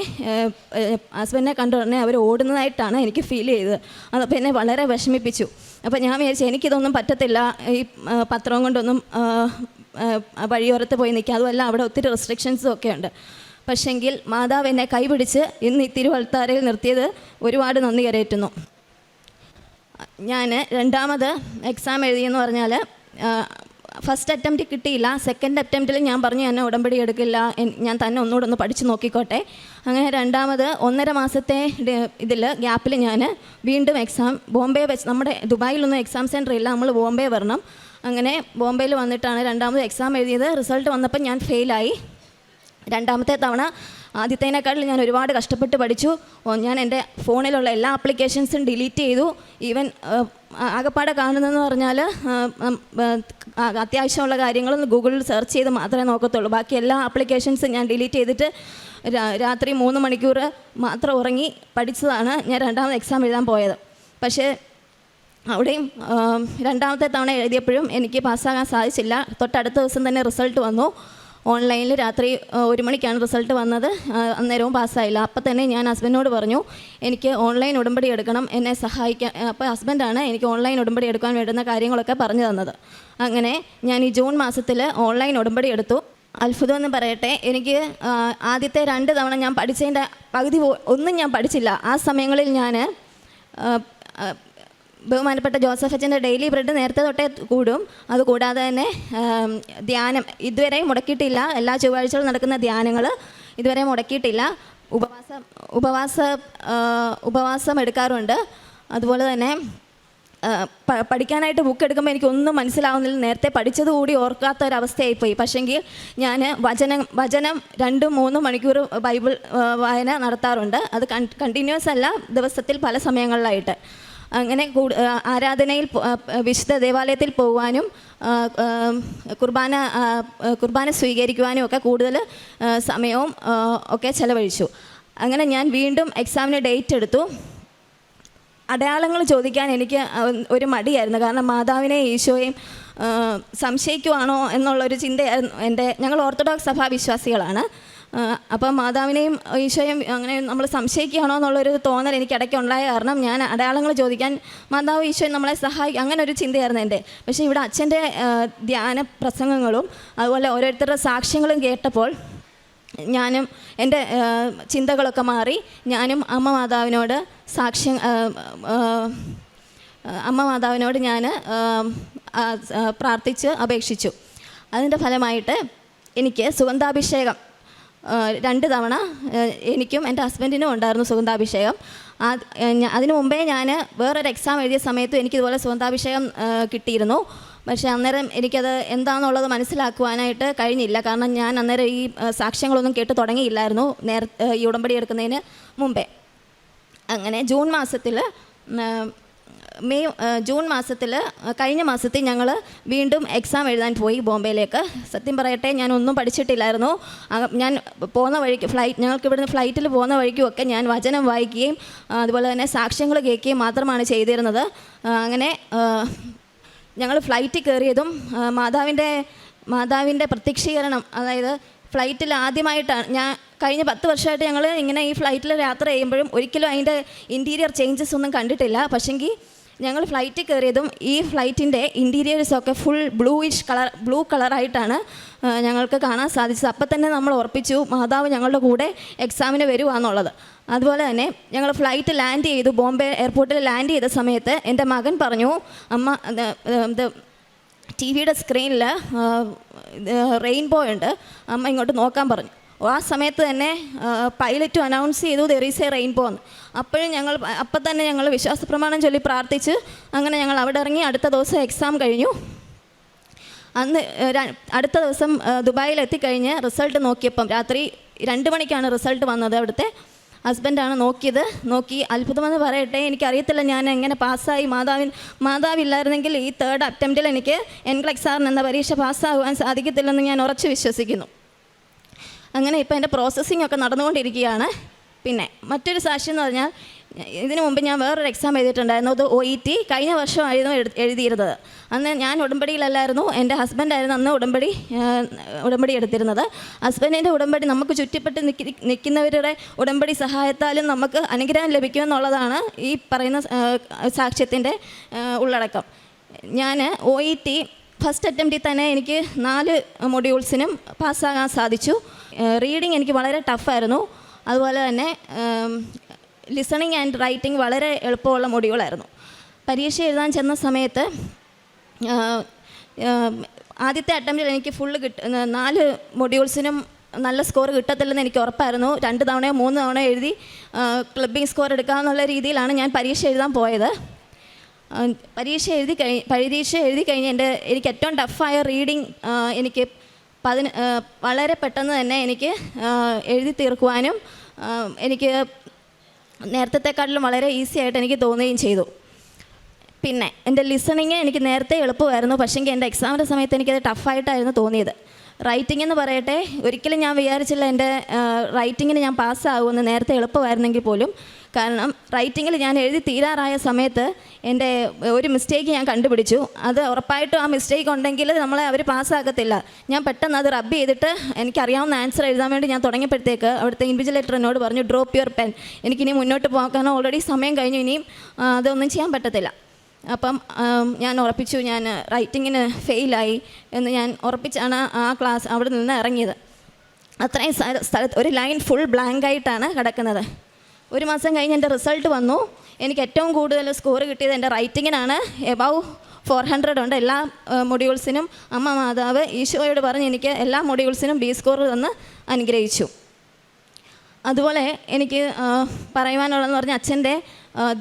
ഹസ്ബൻഡിനെ കണ്ട ഉടനെ അവർ ഓടുന്നതായിട്ടാണ് എനിക്ക് ഫീൽ ചെയ്തത്. അതപ്പോൾ എന്നെ വളരെ വിഷമിപ്പിച്ചു. അപ്പോൾ ഞാൻ വിചാരിച്ചു എനിക്കിതൊന്നും പറ്റത്തില്ല, ഈ പത്രവും കൊണ്ടൊന്നും വഴിയോരത്ത് പോയി നിൽക്കുക. അതുമല്ല, അവിടെ ഒത്തിരി റെസ്ട്രിക്ഷൻസും ഒക്കെ ഉണ്ട്. പക്ഷെങ്കിൽ മാതാവ് എന്നെ കൈപിടിച്ച് ഇന്ന് ഈ തിരുവൾത്താരയിൽ നിർത്തിയത് ഒരുപാട് നന്ദി കരയേറ്റുന്നു. ഞാൻ രണ്ടാമത് എക്സാം എഴുതിയെന്ന് പറഞ്ഞാൽ ഫസ്റ്റ് അറ്റംപ്റ്റ് കിട്ടിയില്ല. സെക്കൻഡ് അറ്റംപ്റ്റിൽ ഞാൻ പറഞ്ഞു എന്നെ ഉടമ്പടി എടുക്കില്ല, ഞാൻ തന്നെ ഒന്നുകൂടെ ഒന്ന് പഠിച്ച് നോക്കിക്കോട്ടെ. അങ്ങനെ രണ്ടാമത് 1.5 മാസത്തെ ഗ്യാപ്പിൽ ഞാൻ വീണ്ടും എക്സാം ബോംബെ വെച്ച്, നമ്മുടെ ദുബായിലൊന്നും എക്സാം സെൻറ്റർ ഇല്ല, നമ്മൾ ബോംബെ വരണം. അങ്ങനെ ബോംബെയിൽ വന്നിട്ടാണ് രണ്ടാമത് എക്സാം എഴുതിയത്. റിസൾട്ട് വന്നപ്പോൾ ഞാൻ ഫെയിലായി. രണ്ടാമത്തെ തവണ ആദ്യത്തേനേക്കാളിൽ ഞാൻ ഒരുപാട് കഷ്ടപ്പെട്ട് പഠിച്ചു. ഞാൻ എൻ്റെ ഫോണിലുള്ള എല്ലാ ആപ്ലിക്കേഷൻസും ഡിലീറ്റ് ചെയ്തു. ഈവൻ ആകപ്പാടെ കാണുന്നതെന്ന് പറഞ്ഞാൽ അത്യാവശ്യമുള്ള കാര്യങ്ങൾ ഗൂഗിളിൽ സെർച്ച് ചെയ്ത് മാത്രമേ നോക്കത്തുള്ളൂ. ബാക്കി എല്ലാ ആപ്ലിക്കേഷൻസും ഞാൻ ഡിലീറ്റ് ചെയ്തിട്ട് രാത്രി 3 മണിക്കൂർ മാത്രം ഉറങ്ങി പഠിച്ചതാണ് ഞാൻ രണ്ടാമത് എക്സാം എഴുതാൻ പോയത്. പക്ഷേ അവിടെയും രണ്ടാമത്തെ തവണ എഴുതിയപ്പോഴും എനിക്ക് പാസ്സാകാൻ സാധിച്ചില്ല. തൊട്ടടുത്ത ദിവസം തന്നെ റിസൾട്ട് വന്നു. ഓൺലൈനിൽ രാത്രി 1 മണിക്കാണ് റിസൾട്ട് വന്നത്. അന്നേരവും പാസ്സായില്ല. അപ്പം തന്നെ ഞാൻ ഹസ്ബൻഡിനോട് പറഞ്ഞു, എനിക്ക് ഓൺലൈൻ ഉടമ്പടി എടുക്കണം, എന്നെ സഹായിക്കാൻ. അപ്പോൾ ഹസ്ബൻഡാണ് എനിക്ക് ഓൺലൈൻ ഉടമ്പടി എടുക്കാൻ വേണ്ടുന്ന കാര്യങ്ങളൊക്കെ പറഞ്ഞു തന്നത്. അങ്ങനെ ഞാൻ ഈ ജൂൺ മാസത്തിൽ ഓൺലൈൻ ഉടമ്പടി എടുത്തു. അത്ഭുതം എന്ന് പറയട്ടെ, എനിക്ക് ആദ്യത്തെ 2 തവണ ഞാൻ പഠിച്ചതിൻ്റെ പകുതി ഒന്നും ഞാൻ പഠിച്ചില്ല. ആ സമയങ്ങളിൽ ഞാൻ ബഹുമാനപ്പെട്ട ജോസഫ് അച്ഛൻ്റെ ഡെയിലി ബ്രെഡ് നേരത്തെ തൊട്ടേ കൂടും. അതുകൂടാതെ തന്നെ ധ്യാനം ഇതുവരെ മുടക്കിയിട്ടില്ല. എല്ലാ ചൊവ്വാഴ്ചകളും നടക്കുന്ന ധ്യാനങ്ങൾ ഇതുവരെ മുടക്കിയിട്ടില്ല. ഉപവാസം എടുക്കാറുണ്ട്. അതുപോലെ തന്നെ പഠിക്കാനായിട്ട് ബുക്ക് എടുക്കുമ്പോൾ എനിക്കൊന്നും മനസ്സിലാവുന്നില്ല. നേരത്തെ പഠിച്ചത് കൂടി ഓർക്കാത്ത ഒരവസ്ഥയായിപ്പോയി. പക്ഷേങ്കിൽ ഞാൻ വചനം 2-3 മണിക്കൂർ ബൈബിൾ വായന നടത്താറുണ്ട്. അത് കണ്ടിന്യൂസ് അല്ല, ദിവസത്തിൽ പല സമയങ്ങളിലായിട്ട്. അങ്ങനെ ആരാധനയിൽ വിശുദ്ധ ദേവാലയത്തിൽ പോകുവാനും കുർബാന സ്വീകരിക്കുവാനും ഒക്കെ കൂടുതൽ സമയവും ഒക്കെ ചെലവഴിച്ചു. അങ്ങനെ ഞാൻ വീണ്ടും എക്സാമിന് ഡേറ്റ് എടുത്തു. അടയാളങ്ങൾ ചോദിക്കാൻ എനിക്ക് ഒരു മടിയായിരുന്നു. കാരണം മാതാവിനെ ഈശോയും സംശയിക്കുവാണോ എന്നുള്ളൊരു ചിന്തയായിരുന്നു ഞങ്ങൾ ഓർത്തഡോക്സ് സഭാ വിശ്വാസികളാണ്. അപ്പം മാതാവിനെയും ഈശോയും അങ്ങനെ നമ്മൾ സംശയിക്കുകയാണോ എന്നുള്ളൊരു തോന്നൽ എനിക്ക് ഇടയ്ക്ക് ഉണ്ടായ കാരണം ഞാൻ അടയാളങ്ങൾ ചോദിക്കാൻ മാതാവ് ഈശോയും നമ്മളെ സഹായിക്കും, അങ്ങനെ ഒരു ചിന്തയായിരുന്നു എൻ്റെ. പക്ഷേ ഇവിടെ അച്ഛൻ്റെ ധ്യാന പ്രസംഗങ്ങളും അതുപോലെ ഓരോരുത്തരുടെ സാക്ഷ്യങ്ങളും കേട്ടപ്പോൾ ഞാനും എൻ്റെ ചിന്തകളൊക്കെ മാറി. ഞാനും അമ്മ മാതാവിനോട് ഞാൻ പ്രാർത്ഥിച്ച് അപേക്ഷിച്ചു. അതിൻ്റെ ഫലമായിട്ട് എനിക്ക് സുഗന്ധാഭിഷേകം 2 തവണ എനിക്കും എൻ്റെ ഹസ്ബൻഡിനും ഉണ്ടായിരുന്നു സുഗന്ധാഭിഷേകം. അതിനു മുമ്പേ ഞാൻ വേറൊരു എക്സാം എഴുതിയ സമയത്തും എനിക്കിതുപോലെ സുഗന്ധാഭിഷേകം കിട്ടിയിരുന്നു. പക്ഷേ അന്നേരം എനിക്കത് എന്താണെന്നുള്ളത് മനസ്സിലാക്കുവാനായിട്ട് കഴിഞ്ഞില്ല. കാരണം ഞാൻ അന്നേരം ഈ സാക്ഷ്യങ്ങളൊന്നും കേട്ട് തുടങ്ങിയില്ലായിരുന്നു ഈ ഉടമ്പടി എടുക്കുന്നതിന് മുമ്പേ. അങ്ങനെ ജൂൺ മാസത്തിൽ കഴിഞ്ഞ മാസത്തിൽ ഞങ്ങൾ വീണ്ടും എക്സാം എഴുതാൻ പോയി ബോംബെയിലേക്ക്. സത്യം പറയട്ടെ, ഞാനൊന്നും പഠിച്ചിട്ടില്ലായിരുന്നു. ഞാൻ പോകുന്ന വഴിക്ക് ഞങ്ങൾക്ക് ഇവിടുന്ന് ഫ്ലൈറ്റിൽ പോകുന്ന വഴിക്കുമൊക്കെ ഞാൻ വചനം വായിക്കുകയും അതുപോലെ തന്നെ സാക്ഷ്യങ്ങൾ കേൾക്കുകയും മാത്രമാണ് ചെയ്തിരുന്നത്. അങ്ങനെ ഞങ്ങൾ ഫ്ലൈറ്റിൽ കയറിയതും മാതാവിൻ്റെ പ്രത്യക്ഷീകരണം, അതായത് ഫ്ലൈറ്റിൽ ആദ്യമായിട്ടാണ് ഞാൻ കഴിഞ്ഞ 10 വർഷമായിട്ട് ഞങ്ങൾ ഇങ്ങനെ ഈ ഫ്ലൈറ്റിൽ യാത്ര ചെയ്യുമ്പോഴും ഒരിക്കലും അതിൻ്റെ ഇൻറ്റീരിയർ ചേഞ്ചസ് ഒന്നും കണ്ടിട്ടില്ല. പക്ഷെങ്കിൽ ഞങ്ങൾ ഫ്ലൈറ്റിൽ കയറിയതും ഈ ഫ്ലൈറ്റിൻ്റെ ഇൻറ്റീരിയേഴ്സൊക്കെ ഫുൾ ബ്ലൂ കളറായിട്ടാണ് ഞങ്ങൾക്ക് കാണാൻ സാധിച്ചത്. അപ്പം തന്നെ നമ്മൾ ഉറപ്പിച്ചു മാതാവ് ഞങ്ങളുടെ കൂടെ എക്സാമിന് വരുവാന്നുള്ളത്. അതുപോലെ തന്നെ ഞങ്ങൾ ഫ്ലൈറ്റ് ലാൻഡ് ചെയ്തു. ബോംബെ എയർപോർട്ടിൽ ലാൻഡ് ചെയ്ത സമയത്ത് എൻ്റെ മകൻ പറഞ്ഞു, അമ്മ TV-യുടെ സ്ക്രീനിൽ റെയിൻബോ ഉണ്ട്, അമ്മ ഇങ്ങോട്ട് നോക്കാൻ പറഞ്ഞു. ആ സമയത്ത് തന്നെ പൈലറ്റ് അനൗൺസ് ചെയ്തു ദെർ ഈസ് എ റെയിൻബോ എന്ന്. അപ്പം തന്നെ ഞങ്ങൾ വിശ്വാസപ്രമാണം ചൊല്ലി പ്രാർത്ഥിച്ച് അങ്ങനെ ഞങ്ങൾ അവിടെ ഇറങ്ങി. അടുത്ത ദിവസം എക്സാം കഴിഞ്ഞു. അന്ന് അടുത്ത ദിവസം ദുബായിൽ എത്തിക്കഴിഞ്ഞ് റിസൾട്ട് നോക്കിയപ്പം രാത്രി 2 മണിക്കാണ് റിസൾട്ട് വന്നത്. അവിടുത്തെ ഹസ്ബൻഡാണ് നോക്കി അത്ഭുതമെന്ന് പറയട്ടെ, എനിക്കറിയത്തില്ല ഞാൻ എങ്ങനെ പാസ്സായി. മാതാവില്ലായിരുന്നെങ്കിൽ ഈ 3rd അറ്റംപ്റ്റിൽ എനിക്ക് NCLEX എന്ന പരീക്ഷ പാസ്സാകുവാൻ സാധിക്കത്തില്ലെന്ന് ഞാൻ ഉറച്ചു വിശ്വസിക്കുന്നു. അങ്ങനെ ഇപ്പോൾ എൻ്റെ പ്രോസസ്സിംഗ് ഒക്കെ നടന്നുകൊണ്ടിരിക്കുകയാണ്. പിന്നെ മറ്റൊരു സാക്ഷ്യം എന്ന് പറഞ്ഞാൽ, ഇതിനു മുമ്പ് ഞാൻ വേറൊരു എക്സാം എഴുതിയിട്ടുണ്ടായിരുന്നു. അത് OET കഴിഞ്ഞ വർഷമായിരുന്നു എഴുതിയിരുന്നത്. അന്ന് ഞാൻ ഉടമ്പടിയിലല്ലായിരുന്നു, എൻ്റെ ഹസ്ബൻഡായിരുന്നു അന്ന് ഉടമ്പടി എടുത്തിരുന്നത്. ഹസ്ബൻഡിൻ്റെ ഉടമ്പടി നമുക്ക് ചുറ്റിപ്പെട്ട് നിൽക്കുന്നവരുടെ ഉടമ്പടി സഹായത്താലും നമുക്ക് അനുഗ്രഹം ലഭിക്കുമെന്നുള്ളതാണ് ഈ പറയുന്ന സാക്ഷ്യത്തിൻ്റെ ഉള്ളടക്കം. ഞാൻ OET ഫസ്റ്റ് അറ്റംപ്റ്റിൽ തന്നെ എനിക്ക് 4 മൊഡ്യൂൾസിനും പാസ്സാകാൻ സാധിച്ചു. റീഡിങ് എനിക്ക് വളരെ ടഫായിരുന്നു. അതുപോലെ തന്നെ ലിസണിങ് ആൻഡ് റൈറ്റിംഗ് വളരെ എളുപ്പമുള്ള മൊഡ്യൂളായിരുന്നു. പരീക്ഷ എഴുതാൻ ചെന്ന സമയത്ത് ആദ്യത്തെ അറ്റംപ്റ്റിൽ എനിക്ക് 4 മൊഡ്യൂൾസിനും നല്ല സ്കോർ കിട്ടത്തില്ലെന്ന് എനിക്ക് ഉറപ്പായിരുന്നു. 2 തവണയോ 3 തവണയോ എഴുതി ക്ലബിംഗ് സ്കോർ എടുക്കാമെന്നുള്ള രീതിയിലാണ് ഞാൻ പരീക്ഷ എഴുതാൻ പോയത്. പരീക്ഷ എഴുതി കഴിഞ്ഞ് എനിക്ക് ഏറ്റവും ടഫായ റീഡിങ് എനിക്ക് വളരെ പെട്ടെന്ന് തന്നെ എനിക്ക് എഴുതി തീർക്കുവാനും എനിക്ക് നേരത്തെക്കാട്ടിലും വളരെ ഈസി ആയിട്ട് എനിക്ക് തോന്നുകയും ചെയ്തു. പിന്നെ എൻ്റെ ലിസണിങ് എനിക്ക് നേരത്തെ എളുപ്പമായിരുന്നു. പക്ഷേങ്കിൽ എൻ്റെ എക്സാമിൻ്റെ സമയത്ത് എനിക്കത് ടഫായിട്ടായിരുന്നു തോന്നിയത്. റൈറ്റിംഗ് എന്ന് പറയട്ടെ, ഒരിക്കലും ഞാൻ വിചാരിച്ചില്ല എൻ്റെ റൈറ്റിങ്ങിന് ഞാൻ പാസ്സാകുമെന്ന്. നേരത്തെ എളുപ്പമായിരുന്നെങ്കിൽ പോലും. കാരണം റൈറ്റിങ്ങിൽ ഞാൻ എഴുതി തീരാറായ സമയത്ത് എൻ്റെ ഒരു മിസ്റ്റേക്ക് ഞാൻ കണ്ടുപിടിച്ചു. അത് ഉറപ്പായിട്ടും ആ മിസ്റ്റേക്ക് ഉണ്ടെങ്കിൽ നമ്മളെ അവർ പാസ്സാക്കത്തില്ല. ഞാൻ പെട്ടെന്ന് അത് റബ്ബ് ചെയ്തിട്ട് എനിക്കറിയാവുന്ന ആൻസർ എഴുതാൻ വേണ്ടി ഞാൻ തുടങ്ങിയപ്പോഴത്തേക്ക് അവിടുത്തെ ഇൻവിജിലേറ്റർ എന്നോട് പറഞ്ഞു, ഡ്രോപ്പ് യുവർ പെൻ. എനിക്കിനി മുന്നോട്ട് പോകാൻ, കാരണം ഓൾറെഡി സമയം കഴിഞ്ഞു, ഇനിയും അതൊന്നും ചെയ്യാൻ പറ്റത്തില്ല. അപ്പം ഞാൻ ഉറപ്പിച്ചു ഞാൻ റൈറ്റിങ്ങിന് ഫെയിലായി എന്ന് ഞാൻ ഉറപ്പിച്ചാണ് അവിടെ നിന്ന് ഇറങ്ങിയത്. അത്രയും സ്ഥലത്ത് ഒരു ലൈൻ ഫുൾ ബ്ലാങ്കായിട്ടാണ് കിടക്കുന്നത്. 1 മാസം കഴിഞ്ഞ് എൻ്റെ റിസൾട്ട് വന്നു. എനിക്ക് ഏറ്റവും കൂടുതൽ സ്കോർ കിട്ടിയത് എൻ്റെ റൈറ്റിങ്ങിനാണ്. എബവ് 400 ഉണ്ട് എല്ലാ മൊഡ്യൂൾസിനും. അമ്മ മാതാവ് ഈശോയോട് പറഞ്ഞ് എനിക്ക് എല്ലാ മൊഡ്യൂൾസിനും B സ്കോർ തന്ന് അനുഗ്രഹിച്ചു. അതുപോലെ എനിക്ക് പറയുവാനുള്ളതെന്ന് പറഞ്ഞാൽ അച്ഛൻ്റെ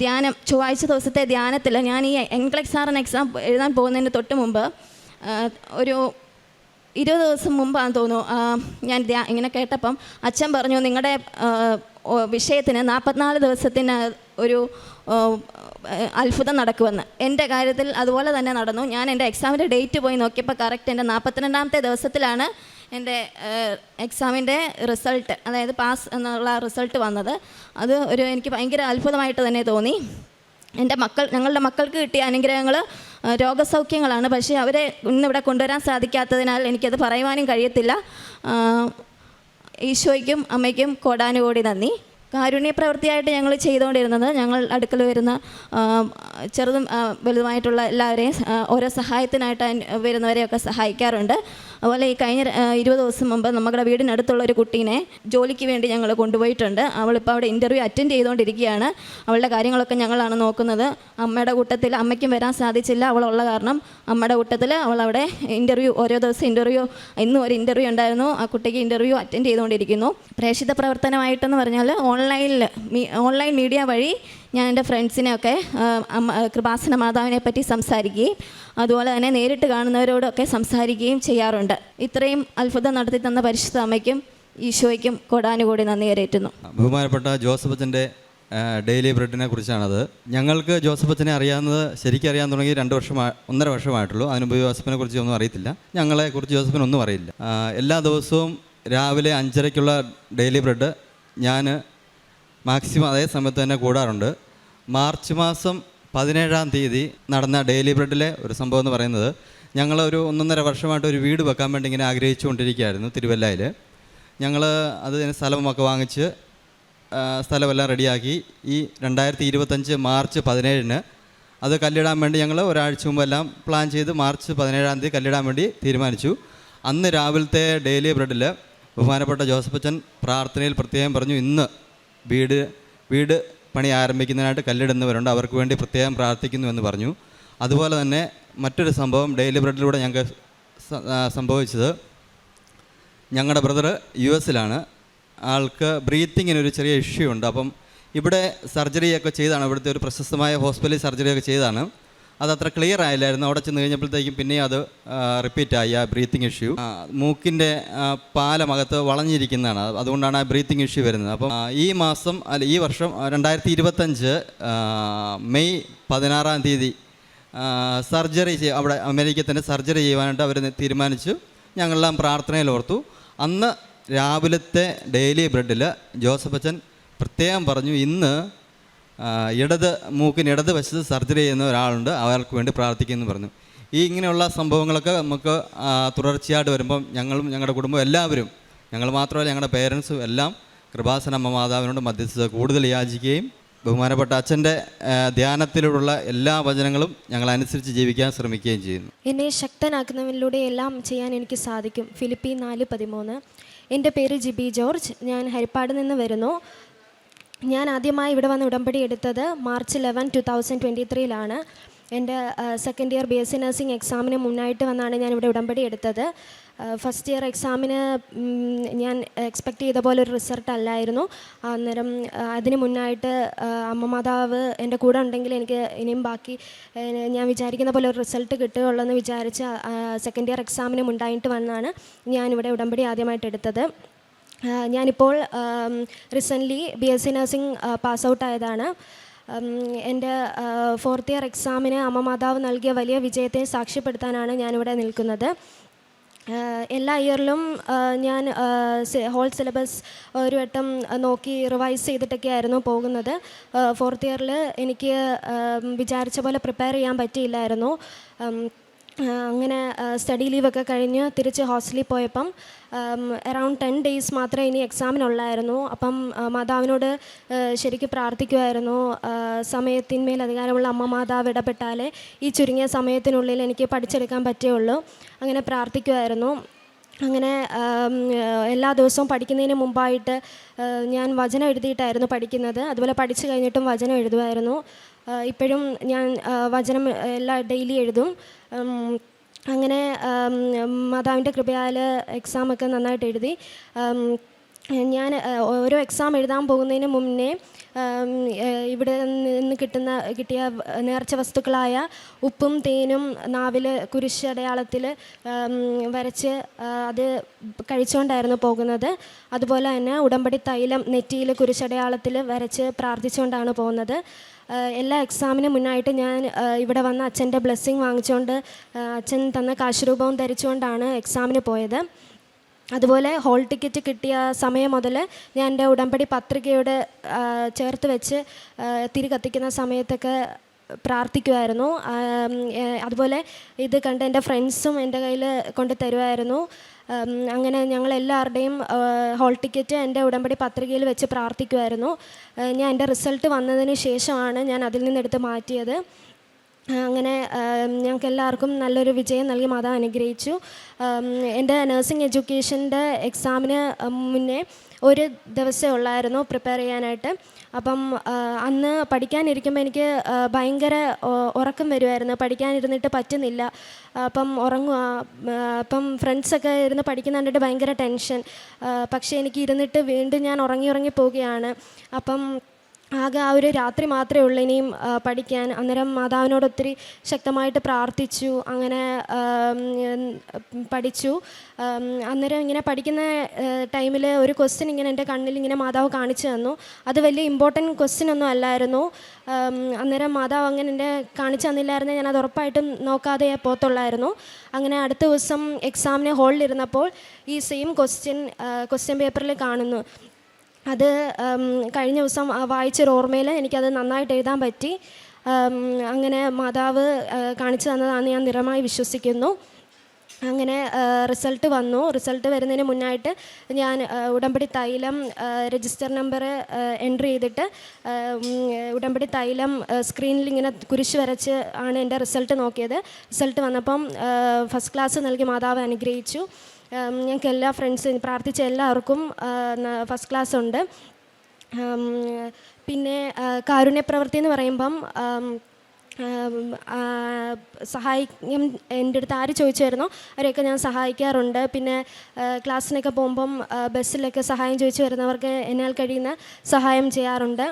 ധ്യാനം, ചൊവ്വാഴ്ച ദിവസത്തെ ധ്യാനത്തിൽ ഞാൻ ഈ NCLEX RN എക്സാം എഴുതാൻ പോകുന്നതിന് തൊട്ട് മുമ്പ് ഒരു 20 ദിവസം മുമ്പാന്ന് തോന്നുന്നു ഞാൻ ഇങ്ങനെ കേട്ടപ്പം അച്ഛൻ പറഞ്ഞു, നിങ്ങളുടെ വിഷയത്തിന് 44 ദിവസത്തിന് ഒരു അത്ഭുതം നടക്കുമെന്ന്. എൻ്റെ കാര്യത്തിൽ അതുപോലെ തന്നെ നടന്നു. ഞാൻ എൻ്റെ എക്സാമിൻ്റെ ഡേറ്റ് പോയി നോക്കിയപ്പോൾ കറക്റ്റ് എൻ്റെ 42ാമത്തെ ദിവസത്തിലാണ് എൻ്റെ എക്സാമിൻ്റെ റിസൾട്ട്, അതായത് പാസ് എന്നുള്ള റിസൾട്ട് വന്നത്. അത് എനിക്ക് ഭയങ്കര അത്ഭുതമായിട്ട് തന്നെ തോന്നി. ഞങ്ങളുടെ മക്കൾക്ക് കിട്ടിയ അനുഗ്രഹങ്ങൾ രോഗസൗഖ്യങ്ങളാണ്. പക്ഷേ അവരെ ഇന്നിവിടെ കൊണ്ടുവരാൻ സാധിക്കാത്തതിനാൽ എനിക്കത് പറയുവാനും കഴിയത്തില്ല. ഈശോയ്ക്കും അമ്മയ്ക്കും കോടാനുകോടി നന്ദി. കാരുണ്യ പ്രവൃത്തിയായിട്ട് ഞങ്ങൾ ചെയ്തുകൊണ്ടിരുന്നത്, ഞങ്ങൾ അടുക്കൽ വരുന്ന ചെറുതും വലുതുമായിട്ടുള്ള എല്ലാവരെയും ഓരോ സഹായത്തിനായിട്ട് വരുന്നവരെയൊക്കെ സഹായിക്കാറുണ്ട്. അതുപോലെ ഈ കഴിഞ്ഞ 20 ദിവസം മുമ്പ് നമ്മുടെ വീടിനടുത്തുള്ള ഒരു കുട്ടീനെ ജോലിക്ക് വേണ്ടി ഞങ്ങൾ കൊണ്ടുപോയിട്ടുണ്ട്. അവളിപ്പോൾ അവിടെ ഇൻ്റർവ്യൂ അറ്റൻഡ് ചെയ്തുകൊണ്ടിരിക്കുകയാണ്. അവളുടെ കാര്യങ്ങളൊക്കെ ഞങ്ങളാണ് നോക്കുന്നത്. അമ്മയുടെ കൂട്ടത്തിൽ അമ്മയ്ക്കും വരാൻ സാധിച്ചില്ല, അവളുള്ള കാരണം അമ്മയുടെ കൂട്ടത്തിൽ അവളവിടെ ഓരോ ദിവസം ഇൻ്റർവ്യൂ, ഇന്നും ഒരു ഇൻ്റർവ്യൂ ഉണ്ടായിരുന്നു. ആ കുട്ടിക്ക് ഇൻ്റർവ്യൂ അറ്റൻഡ് ചെയ്തുകൊണ്ടിരിക്കുന്നു. പ്രേക്ഷിത പ്രവർത്തനമായിട്ടെന്ന് പറഞ്ഞാൽ ഓൺലൈൻ മീഡിയ വഴി ഞാൻ എൻ്റെ ഫ്രണ്ട്സിനെയൊക്കെ കൃപാസന മാതാവിനെ പറ്റി സംസാരിക്കുകയും അതുപോലെ തന്നെ നേരിട്ട് കാണുന്നവരോടൊക്കെ സംസാരിക്കുകയും ചെയ്യാറുണ്ട്. ഇത്രയും അത്ഭുതം നടത്തി തന്ന പരിശുദ്ധ അമ്മയ്ക്കും ഈശോയ്ക്കും കോടാനുകോടി നന്ദി കരേറ്റുന്നു. ബഹുമാനപ്പെട്ട ജോസഫ് അച്ഛൻ്റെ ഡെയിലി ബ്രെഡിനെ കുറിച്ചാണത്. ഞങ്ങൾക്ക് ജോസഫ് അച്ഛനെ അറിയാവുന്നത്, ശരിക്കും അറിയാൻ തുടങ്ങി 1.5 വർഷമായിട്ടുള്ളൂ. അതിനുമുമ്പ് ജോസഫിനെ കുറിച്ച് ഒന്നും അറിയത്തില്ല. ഞങ്ങളെക്കുറിച്ച് ജോസഫിനൊന്നും അറിയില്ല. എല്ലാ ദിവസവും രാവിലെ 5:30ക്കുള്ള ഡെയിലി ബ്രെഡ് ഞാൻ മാക്സിമം അതേ സമയത്ത് തന്നെ കൂടാറുണ്ട്. മാർച്ച് മാസം 17-ാം തീയതി നടന്ന ഡെയിലി ബ്രെഡിലെ ഒരു സംഭവം എന്ന് പറയുന്നത്, ഞങ്ങളൊരു 1.5 വർഷമായിട്ട് ഒരു വീട് വെക്കാൻ വേണ്ടി ഇങ്ങനെ ആഗ്രഹിച്ചുകൊണ്ടിരിക്കുകയായിരുന്നു തിരുവല്ലയിൽ. ഞങ്ങൾ അതിന് സ്ഥലമൊക്കെ വാങ്ങിച്ച് സ്ഥലമെല്ലാം റെഡിയാക്കി. ഈ 2025 മാർച്ച് 17-ന് അത് കല്ലിടാൻ വേണ്ടി ഞങ്ങൾ ഒരാഴ്ച മുമ്പെല്ലാം പ്ലാൻ ചെയ്ത് മാർച്ച് 17-ാം തീയതി കല്ലിടാൻ വേണ്ടി തീരുമാനിച്ചു. അന്ന് രാവിലത്തെ ഡെയിലി ബ്രെഡിൽ ബഹുമാനപ്പെട്ട ജോസഫ് അച്ഛൻ പ്രാർത്ഥനയിൽ പ്രത്യേകം പറഞ്ഞു, ഇന്ന് വീട് പണി ആരംഭിക്കുന്നതിനായിട്ട് കല്ലിടുന്നവരുണ്ട്, അവർക്ക് വേണ്ടി പ്രത്യേകം പ്രാർത്ഥിക്കുന്നു എന്ന് പറഞ്ഞു. അതുപോലെ തന്നെ മറ്റൊരു സംഭവം ഡെയിലി ബ്രെഡിലൂടെ ഞങ്ങൾക്ക് സംഭവിച്ചത്, ഞങ്ങളുടെ ബ്രദർ US-ലാണ്. ആൾക്ക് ബ്രീത്തിങ്ങിനൊരു ചെറിയ ഇഷ്യൂ ഉണ്ട്. അപ്പം ഇവിടെ സർജറിയൊക്കെ ചെയ്താണ്, ഇവിടുത്തെ ഒരു പ്രശസ്തമായ ഹോസ്പിറ്റലിൽ സർജറിയൊക്കെ ചെയ്താണ്. അതത്ര ക്ലിയർ ആയില്ലായിരുന്നു. അവിടെ ചെന്ന് കഴിഞ്ഞപ്പോഴത്തേക്കും പിന്നെയും അത് റിപ്പീറ്റായി ആ ബ്രീത്തിങ് ഇഷ്യൂ. മൂക്കിൻ്റെ പാലമകത്ത് വളഞ്ഞിരിക്കുന്നതാണ്, അതുകൊണ്ടാണ് ആ ബ്രീത്തിങ് ഇഷ്യൂ വരുന്നത്. അപ്പം ഈ വർഷം 2025 മെയ് 16-ാം തീയതി സർജറി അവിടെ അമേരിക്കയിൽ തന്നെ സർജറി ചെയ്യുവാനായിട്ട് അവർ തീരുമാനിച്ചു. ഞങ്ങളെല്ലാം പ്രാർത്ഥനയിൽ ഓർത്തു. അന്ന് രാവിലത്തെ ഡെയിലി ബ്രെഡിൽ ജോസഫ് അച്ഛൻ പ്രത്യേകം പറഞ്ഞു, ഇന്ന് മൂക്കിന് ഇടത് വശത്ത് സർജറി ചെയ്യുന്ന ഒരാളുണ്ട്, അയാൾക്ക് വേണ്ടി പ്രാർത്ഥിക്കുമെന്ന് പറഞ്ഞു. ഇങ്ങനെയുള്ള സംഭവങ്ങളൊക്കെ നമുക്ക് തുടർച്ചയായിട്ട് വരുമ്പം ഞങ്ങളുടെ കുടുംബം എല്ലാവരും, ഞങ്ങൾ മാത്രമല്ല ഞങ്ങളുടെ പേരൻസും എല്ലാം കൃപാസന അമ്മ മാതാവിനോട് മധ്യസ്ഥത കൂടുതൽ യാചിക്കുകയും ബഹുമാനപ്പെട്ട അച്ഛൻ്റെ ധ്യാനത്തിലുള്ള എല്ലാ വചനങ്ങളും ഞങ്ങൾ അനുസരിച്ച് ജീവിക്കാൻ ശ്രമിക്കുകയും ചെയ്യുന്നു. എന്നെ ശക്തനാക്കുന്നവരിലൂടെ എല്ലാം ചെയ്യാൻ എനിക്ക് സാധിക്കും. ഫിലിപ്പി 4:13. എൻ്റെ പേര് ജിബി ജോർജ്. ഞാൻ ഹരിപ്പാട് നിന്ന് വരുന്നു. ഞാൻ ആദ്യമായി ഇവിടെ വന്ന് ഉടമ്പടി എടുത്തത് മാർച്ച് 11, 2023 എൻ്റെ സെക്കൻഡ് ഇയർ BSc നഴ്സിംഗ് എക്സാമിന് മുന്നായിട്ട് വന്നാണ് ഞാൻ ഇവിടെ ഉടമ്പടി എടുത്തത്. ഫസ്റ്റ് ഇയർ എക്സാമിന് ഞാൻ എക്സ്പെക്റ്റ് ചെയ്ത പോലെ ഒരു റിസൾട്ട് അല്ലായിരുന്നു. അന്നേരം അതിന് മുന്നായിട്ട് അമ്മ മാതാവ് എൻ്റെ കൂടെ ഉണ്ടെങ്കിൽ എനിക്ക് ഇനിയും ബാക്കി ഞാൻ വിചാരിക്കുന്ന പോലെ ഒരു റിസൾട്ട് കിട്ടുകയുള്ളൂ എന്ന് വിചാരിച്ച് സെക്കൻഡ് ഇയർ എക്സാമിന് മുണ്ടായിട്ട് വന്നാണ് ഞാനിവിടെ ഉടമ്പടി ആദ്യമായിട്ട് എടുത്തത്. ഞാനിപ്പോൾ റീസെൻ്റ്ലി BSc നഴ്സിംഗ് പാസ് ഔട്ടായതാണ്. എൻ്റെ 4th ഇയർ എക്സാമിന് അമ്മ മാതാവ് നൽകിയ വലിയ വിജയത്തെ സാക്ഷ്യപ്പെടുത്താനാണ് ഞാനിവിടെ നിൽക്കുന്നത്. എല്ലാ ഇയറിലും ഞാൻ ഹോൾ സിലബസ് ഒരു വട്ടം നോക്കി റിവൈസ് ചെയ്തിട്ടൊക്കെയായിരുന്നു പോകുന്നത്. 4th ഇയറിൽ എനിക്ക് വിചാരിച്ച പോലെ പ്രിപ്പയർ ചെയ്യാൻ പറ്റിയില്ലായിരുന്നു. അങ്ങനെ സ്റ്റഡി ലീവൊക്കെ കഴിഞ്ഞ് തിരിച്ച് ഹോസ്റ്റലിൽ പോയപ്പം അറൗണ്ട് 10 days മാത്രമേ ഇനി എക്സാമിനുള്ളായിരുന്നു. അപ്പം മാതാവിനോട് ശരിക്കും പ്രാർത്ഥിക്കുമായിരുന്നു, സമയത്തിന്മേൽ അധികാരമുള്ള അമ്മ മാതാവ് ഇടപെട്ടാലേ ഈ ചുരുങ്ങിയ സമയത്തിനുള്ളിൽ എനിക്ക് പഠിച്ചെടുക്കാൻ പറ്റുകയുള്ളൂ. അങ്ങനെ പ്രാർത്ഥിക്കുമായിരുന്നു. അങ്ങനെ എല്ലാ ദിവസവും പഠിക്കുന്നതിന് മുമ്പായിട്ട് ഞാൻ വചനം എഴുതിയിട്ടായിരുന്നു പഠിക്കുന്നത്. അതുപോലെ പഠിച്ചു കഴിഞ്ഞിട്ടും വചനം എഴുതുമായിരുന്നു. ഇപ്പോഴും ഞാൻ വചനം ഡെയിലി എഴുതും. അങ്ങനെ മാതാവിൻ്റെ കൃപയാൽ എക്സാമൊക്കെ നന്നായിട്ട് എഴുതി. ഞാൻ ഓരോ എക്സാം എഴുതാൻ പോകുന്നതിന് മുന്നേ ഇവിടെ നിന്ന് കിട്ടിയ നേർച്ച വസ്തുക്കളായ ഉപ്പും തേനും നാവിൽ കുരിശടയാളത്തിൽ വരച്ച് അത് കഴിച്ചുകൊണ്ടായിരുന്നു പോകുന്നത്. അതുപോലെ തന്നെ ഉടമ്പടി തൈലം നെറ്റിയിൽ കുരിശടയാളത്തിൽ വരച്ച് പ്രാർത്ഥിച്ചുകൊണ്ടാണ് പോകുന്നത്. എല്ലാ എക്സാമിനും മുന്നായിട്ട് ഞാൻ ഇവിടെ വന്ന് അച്ഛൻ്റെ ബ്ലെസ്സിങ് വാങ്ങിച്ചുകൊണ്ട് അച്ഛൻ തന്ന കാശുരൂപവും ധരിച്ചുകൊണ്ടാണ് എക്സാമിന് പോയത്. അതുപോലെ ഹോൾ ടിക്കറ്റ് കിട്ടിയ സമയം മുതൽ ഞാൻ എൻ്റെ ഉടമ്പടി പത്രികയോട് ചേർത്ത് വെച്ച് തിരി കത്തിക്കുന്ന സമയത്തൊക്കെ പ്രാർത്ഥിക്കുമായിരുന്നു. അതുപോലെ ഇത് കണ്ട് എൻ്റെ ഫ്രണ്ട്സും എൻ്റെ കയ്യിൽ കൊണ്ട് തരുമായിരുന്നു. അങ്ങനെ ഞങ്ങളെല്ലാവരുടെയും ഹോൾ ടിക്കറ്റ് എൻ്റെ ഉടമ്പടി പത്രികയിൽ വെച്ച് പ്രാർത്ഥിക്കുമായിരുന്നു. ഞാൻ എൻ്റെ റിസൾട്ട് വന്നതിന് ശേഷമാണ് ഞാൻ അതിൽ നിന്നെടുത്ത് മാറ്റിയത്. അങ്ങനെ ഞങ്ങൾക്ക് എല്ലാവർക്കും നല്ലൊരു വിജയം നൽകി മാതാവ് അനുഗ്രഹിച്ചു. എൻ്റെ നഴ്സിംഗ് എഡ്യൂക്കേഷൻ്റെ എക്സാമിന് മുന്നേ ഒരു ദിവസമേ ഉള്ളായിരുന്നു പ്രിപ്പയർ ചെയ്യാനായിട്ട്. അപ്പം അന്ന് പഠിക്കാനിരിക്കുമ്പോൾ എനിക്ക് ഭയങ്കര ഉറക്കം വരുമായിരുന്നു. പഠിക്കാനിരുന്നിട്ട് പറ്റുന്നില്ല. അപ്പം ഉറങ്ങുക. അപ്പം ഫ്രണ്ട്സൊക്കെ ഇരുന്ന് പഠിക്കുന്ന കണ്ടിട്ട് ഭയങ്കര ടെൻഷൻ. പക്ഷേ എനിക്ക് ഇരുന്നിട്ട് വീണ്ടും ഞാൻ ഉറങ്ങി പോവുകയാണ്. അപ്പം ആകെ ആ ഒരു രാത്രി മാത്രമേ ഉള്ളൂ ഇനിയും പഠിക്കാൻ. അന്നേരം മാതാവിനോട് ഒത്തിരി ശക്തമായിട്ട് പ്രാർത്ഥിച്ചു. അങ്ങനെ പഠിച്ചു. അന്നേരം ഇങ്ങനെ പഠിക്കുന്ന ടൈമിൽ ഒരു ക്വസ്റ്റ്യൻ ഇങ്ങനെ എൻ്റെ കണ്ണിൽ ഇങ്ങനെ മാതാവ് കാണിച്ചു തന്നു. അത് വലിയ ഇമ്പോർട്ടൻറ്റ് ക്വസ്റ്റ്യൻ ഒന്നും അല്ലായിരുന്നു. അന്നേരം മാതാവ് അങ്ങനെ എൻ്റെ കാണിച്ചു തന്നില്ലായിരുന്നു, ഞാനത് ഉറപ്പായിട്ടും നോക്കാതെ പോകത്തുള്ളായിരുന്നു. അങ്ങനെ അടുത്ത ദിവസം എക്സാമിന് ഹോളിലിരുന്നപ്പോൾ ഈ സെയിം ക്വസ്റ്റ്യൻ പേപ്പറിൽ കാണുന്നു. അത് കഴിഞ്ഞ ദിവസം വായിച്ചൊരു ഓർമ്മയിൽ എനിക്കത് നന്നായിട്ട് എഴുതാൻ പറ്റി. അങ്ങനെ മാതാവ് കാണിച്ചു തന്നതാണെന്ന് ഞാൻ ദൃഢമായി വിശ്വസിക്കുന്നു. അങ്ങനെ റിസൾട്ട് വന്നു. റിസൾട്ട് വരുന്നതിന് മുന്നായിട്ട് ഞാൻ ഉടമ്പടി തൈലം രജിസ്റ്റർ നമ്പർ എൻട്രി ചെയ്തിട്ട് ഉടമ്പടി തൈലം സ്ക്രീനിൽ ഇങ്ങനെ കുരിശ് വരച്ച് ആണ് എൻ്റെ റിസൾട്ട് നോക്കിയത്. റിസൾട്ട് വന്നപ്പം ഫസ്റ്റ് ക്ലാസ് നൽകി മാതാവ് അനുഗ്രഹിച്ചു. ഞങ്ങൾക്ക് എല്ലാ ഫ്രണ്ട്സും പ്രാർത്ഥിച്ച എല്ലാവർക്കും ഫസ്റ്റ് ക്ലാസ് ഉണ്ട്. പിന്നെ കാരുണ്യപ്രവൃത്തി എന്ന് പറയുമ്പം സഹായിക്കും. എൻ്റെ അടുത്ത് ആര് ചോദിച്ചായിരുന്നോ അവരെയൊക്കെ ഞാൻ സഹായിക്കാറുണ്ട്. പിന്നെ ക്ലാസ്സിനൊക്കെ പോകുമ്പം ബസ്സിലൊക്കെ സഹായം ചോദിച്ചു വരുന്നവർക്ക് എന്നാൽ കഴിയുന്ന സഹായം ചെയ്യാറുണ്ട്.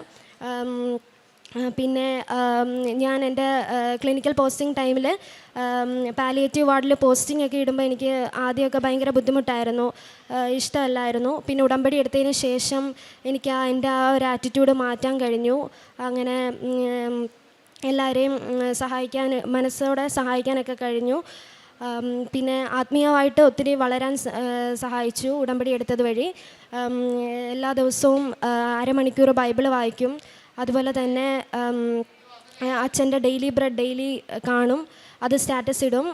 പിന്നെ ഞാൻ എൻ്റെ ക്ലിനിക്കൽ പോസ്റ്റിംഗ് ടൈമിൽ പാലിയേറ്റീവ് വാർഡിൽ പോസ്റ്റിംഗ് ഒക്കെ ഇടുമ്പോൾ എനിക്ക് ആദ്യമൊക്കെ ഭയങ്കര ബുദ്ധിമുട്ടായിരുന്നു, ഇഷ്ടമല്ലായിരുന്നു. പിന്നെ ഉടമ്പടി എടുത്തതിന് ശേഷം എനിക്ക് എൻ്റെ ആ ഒരു ആറ്റിറ്റ്യൂഡ് മാറ്റാൻ കഴിഞ്ഞു. അങ്ങനെ എല്ലാവരെയും മനസ്സോടെ സഹായിക്കാനൊക്കെ കഴിഞ്ഞു. പിന്നെ ആത്മീയമായിട്ട് ഒത്തിരി വളരാൻ സഹായിച്ചു ഉടമ്പടി എടുത്തത് വഴി. എല്ലാ ദിവസവും അരമണിക്കൂർ ബൈബിൾ വായിക്കും. അതുപോലെ തന്നെ അച്ഛൻ്റെ ഡെയിലി ബ്രെഡ് ഡെയിലി കാണും, അത് സ്റ്റാറ്റസ് ഇടും.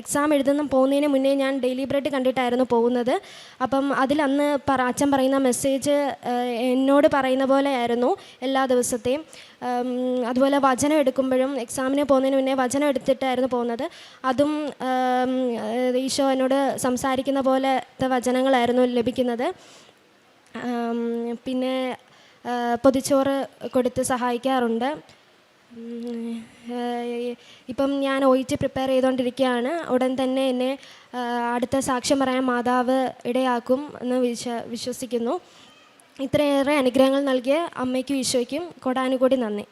എക്സാം പോകുന്നതിന് മുന്നേ ഞാൻ ഡെയിലി ബ്രെഡ് കണ്ടിട്ടായിരുന്നു പോകുന്നത്. അപ്പം അതിലന്ന് അച്ഛൻ പറയുന്ന മെസ്സേജ് എന്നോട് പറയുന്ന പോലെ ആയിരുന്നു എല്ലാ ദിവസത്തെയും. അതുപോലെ വചനം എടുക്കുമ്പോഴും എക്സാമിന് പോകുന്നതിന് മുന്നേ വചനം എടുത്തിട്ടായിരുന്നു പോകുന്നത്. അതും ഈശോ എന്നോട് സംസാരിക്കുന്ന പോലത്തെ വചനങ്ങളായിരുന്നു ലഭിക്കുന്നത്. പിന്നെ പൊതിച്ചോറ് കൊടുത്ത് സഹായിക്കാറുണ്ട്. ഇപ്പം ഞാൻ OET പ്രിപ്പയർ ചെയ്തുകൊണ്ടിരിക്കുകയാണ്. ഉടൻ തന്നെ എന്നെ അടുത്ത സാക്ഷ്യം പറയാൻ മാതാവ് ഇടയാക്കും എന്ന് വിശ്വസിക്കുന്നു. ഇത്രയേറെ അനുഗ്രഹങ്ങൾ നൽകിയ അമ്മയ്ക്കും ഈശോയ്ക്കും കോടാനുകോടി നന്ദി.